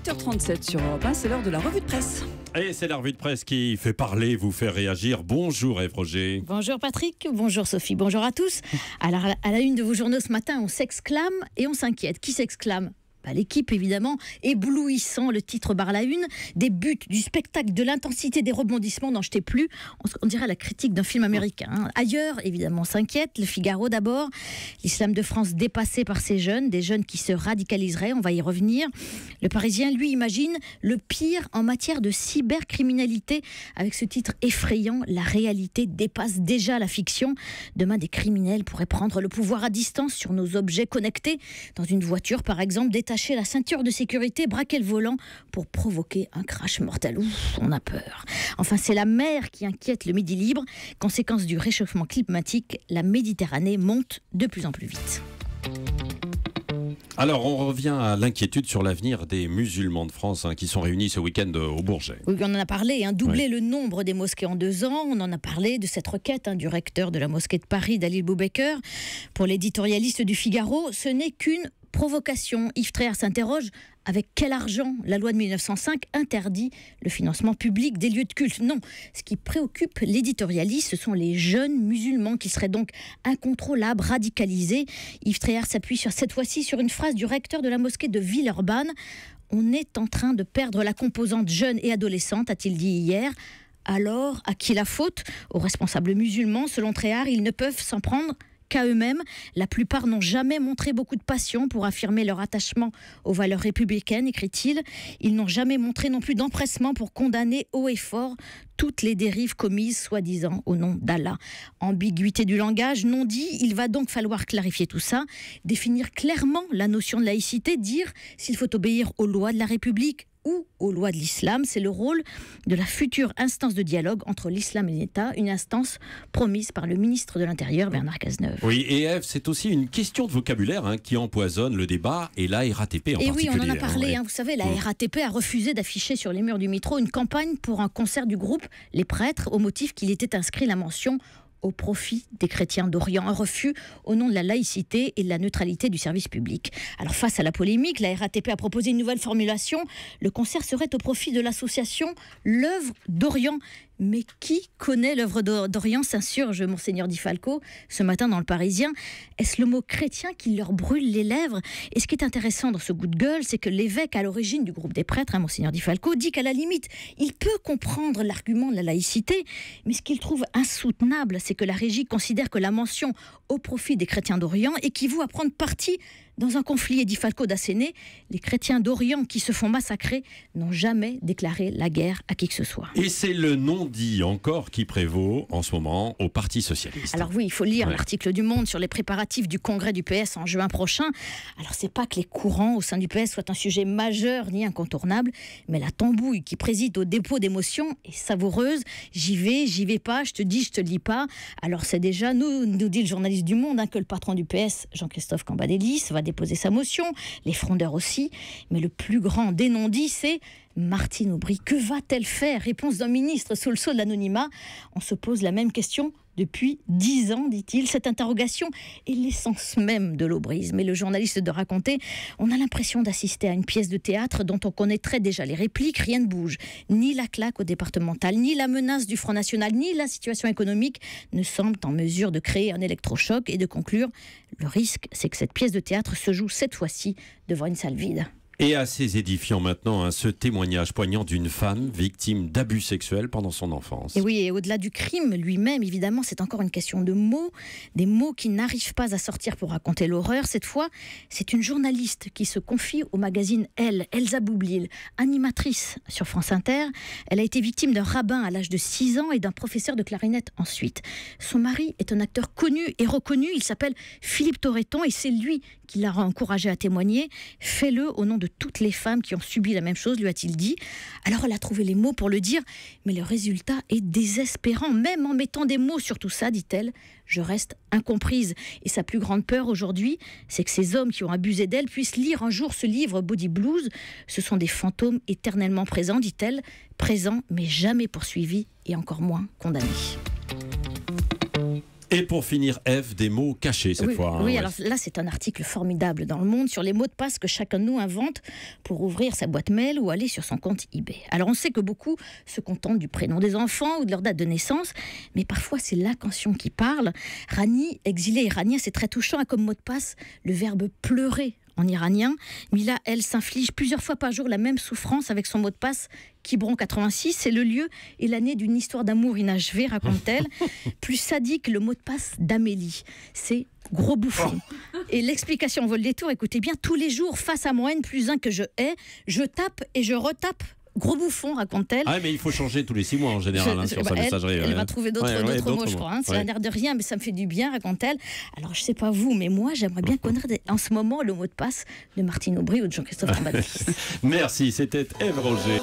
8h37 sur Europe 1, c'est l'heure de la revue de presse. Et c'est la revue de presse qui fait parler, vous fait réagir. Bonjour Ève Roger. Bonjour Patrick, bonjour Sophie, bonjour à tous. Alors à la une de vos journaux ce matin, on s'exclame et on s'inquiète. Qui s'exclame ? L'équipe évidemment, éblouissant, le titre barre la une, des buts, du spectacle, de l'intensité, des rebondissements, n'en jetez plus, on dirait la critique d'un film américain. Ailleurs, évidemment, on s'inquiète, le Figaro d'abord, l'islam de France dépassé par ces jeunes, des jeunes qui se radicaliseraient, on va y revenir. Le Parisien, lui, imagine le pire en matière de cybercriminalité, avec ce titre effrayant, la réalité dépasse déjà la fiction. Demain, des criminels pourraient prendre le pouvoir à distance sur nos objets connectés, dans une voiture par exemple, détacher la ceinture de sécurité, braquer le volant pour provoquer un crash mortel. Ouf, on a peur. Enfin, c'est la mer qui inquiète le Midi libre. Conséquence du réchauffement climatique, la Méditerranée monte de plus en plus vite. Alors, on revient à l'inquiétude sur l'avenir des musulmans de France qui sont réunis ce week-end au Bourget. Oui, on en a parlé, doubler le nombre des mosquées en 2 ans. On en a parlé de cette requête du recteur de la mosquée de Paris, Dalil Boubaker. Pour l'éditorialiste du Figaro, ce n'est qu'une provocation. Yves Tréhard s'interroge, avec quel argent la loi de 1905 interdit le financement public des lieux de culte? Non, ce qui préoccupe l'éditorialiste, ce sont les jeunes musulmans qui seraient donc incontrôlables, radicalisés. Yves Tréhard s'appuie cette fois-ci sur une phrase du recteur de la mosquée de Villeurbanne. On est en train de perdre la composante jeune et adolescente, a-t-il dit hier. Alors, à qui la faute? Aux responsables musulmans. Selon Tréhard, ils ne peuvent s'en prendre qu'à eux-mêmes. La plupart n'ont jamais montré beaucoup de passion pour affirmer leur attachement aux valeurs républicaines, écrit-il. Ils n'ont jamais montré non plus d'empressement pour condamner haut et fort toutes les dérives commises, soi-disant, au nom d'Allah. Ambiguïté du langage, non dit, il va donc falloir clarifier tout ça, définir clairement la notion de laïcité, dire s'il faut obéir aux lois de la République ou aux lois de l'islam. C'est le rôle de la future instance de dialogue entre l'islam et l'État, une instance promise par le ministre de l'Intérieur, Bernard Cazeneuve. Oui, et Ève, c'est aussi une question de vocabulaire qui empoisonne le débat, et la RATP en particulier. Et oui, on en a parlé, vous savez, la RATP a refusé d'afficher sur les murs du métro une campagne pour un concert du groupe Les Prêtres, au motif qu'il était inscrit la mention au profit des chrétiens d'Orient, un refus au nom de la laïcité et de la neutralité du service public. Alors face à la polémique, la RATP a proposé une nouvelle formulation. Le concert serait au profit de l'association L'Œuvre d'Orient. Mais qui connaît l'œuvre d'Orient, s'insurge Monseigneur Di Falco ce matin dans Le Parisien. Est-ce le mot chrétien qui leur brûle les lèvres? Et ce qui est intéressant dans ce coup de gueule, c'est que l'évêque à l'origine du groupe des prêtres, Monseigneur Di Falco, dit qu'à la limite, il peut comprendre l'argument de la laïcité, mais ce qu'il trouve insoutenable, c'est que la régie considère que la mention au profit des chrétiens d'Orient équivaut à prendre parti dans un conflit. Et Di Falco d'asséner, les chrétiens d'Orient qui se font massacrer n'ont jamais déclaré la guerre à qui que ce soit. Et c'est le non-dit encore qui prévaut en ce moment au Parti socialiste. Alors oui, il faut lire l'article du Monde sur les préparatifs du congrès du PS en juin prochain. Alors c'est pas que les courants au sein du PS soient un sujet majeur ni incontournable, mais la tambouille qui préside au dépôt d'émotions est savoureuse. J'y vais pas, je te dis, je te lis pas. Alors c'est déjà, nous dit le journaliste du Monde, que le patron du PS, Jean-Christophe Cambadélis, va déposer sa motion, les frondeurs aussi, mais le plus grand des non-dits, c'est Martine Aubry. Que va-t-elle faire? Réponse d'un ministre sous le sceau de l'anonymat. On se pose la même question depuis 10 ans, dit-il. Cette interrogation est l'essence même de l'aubrisme. Et le journaliste de raconter, on a l'impression d'assister à une pièce de théâtre dont on connaîtrait déjà les répliques. Rien ne bouge. Ni la claque au départemental, ni la menace du Front National, ni la situation économique ne semblent en mesure de créer un électrochoc et de conclure. Le risque, c'est que cette pièce de théâtre se joue cette fois-ci devant une salle vide. Et assez édifiant maintenant, ce témoignage poignant d'une femme victime d'abus sexuels pendant son enfance. Et oui, et au-delà du crime lui-même, évidemment, c'est encore une question de mots, des mots qui n'arrivent pas à sortir pour raconter l'horreur. Cette fois, c'est une journaliste qui se confie au magazine Elle, Elsa Boublil, animatrice sur France Inter. Elle a été victime d'un rabbin à l'âge de 6 ans et d'un professeur de clarinette ensuite. Son mari est un acteur connu et reconnu, il s'appelle Philippe Torreton et c'est lui qui l'a encouragé à témoigner. Fais-le au nom de toutes les femmes qui ont subi la même chose, lui a-t-il dit. Alors elle a trouvé les mots pour le dire, mais le résultat est désespérant. Même en mettant des mots sur tout ça, dit-elle, je reste incomprise. Et sa plus grande peur aujourd'hui, c'est que ces hommes qui ont abusé d'elle puissent lire un jour ce livre Body Blues. Ce sont des fantômes éternellement présents, dit-elle, présents mais jamais poursuivis et encore moins condamnés. Et pour finir, Eve, des mots cachés cette fois. Oui, alors là, c'est un article formidable dans Le Monde sur les mots de passe que chacun de nous invente pour ouvrir sa boîte mail ou aller sur son compte eBay. Alors, on sait que beaucoup se contentent du prénom des enfants ou de leur date de naissance, mais parfois, c'est l'intention qui parle. Rani, exilée iranien, c'est très touchant, a comme mot de passe le verbe pleurer en iranien. Mila, elle, s'inflige plusieurs fois par jour la même souffrance avec son mot de passe Quiberon 86. C'est le lieu et l'année d'une histoire d'amour inachevée, raconte-t-elle. Plus sadique, le mot de passe d'Amélie, c'est gros bouffon. Et l'explication en vol des tours, écoutez bien, tous les jours, face à moi, N+1 que je hais, je tape et je retape. Gros bouffon, raconte-t-elle. Ah, mais il faut changer tous les 6 mois en général sur sa messagerie. Elle va trouver d'autres mots, je crois. C'est un air de rien, mais ça me fait du bien, raconte-t-elle. Alors, je sais pas vous, mais moi, j'aimerais bien connaître en ce moment le mot de passe de Martine Aubry ou de Jean-Christophe Cambadélis. Merci, c'était Ève Roger.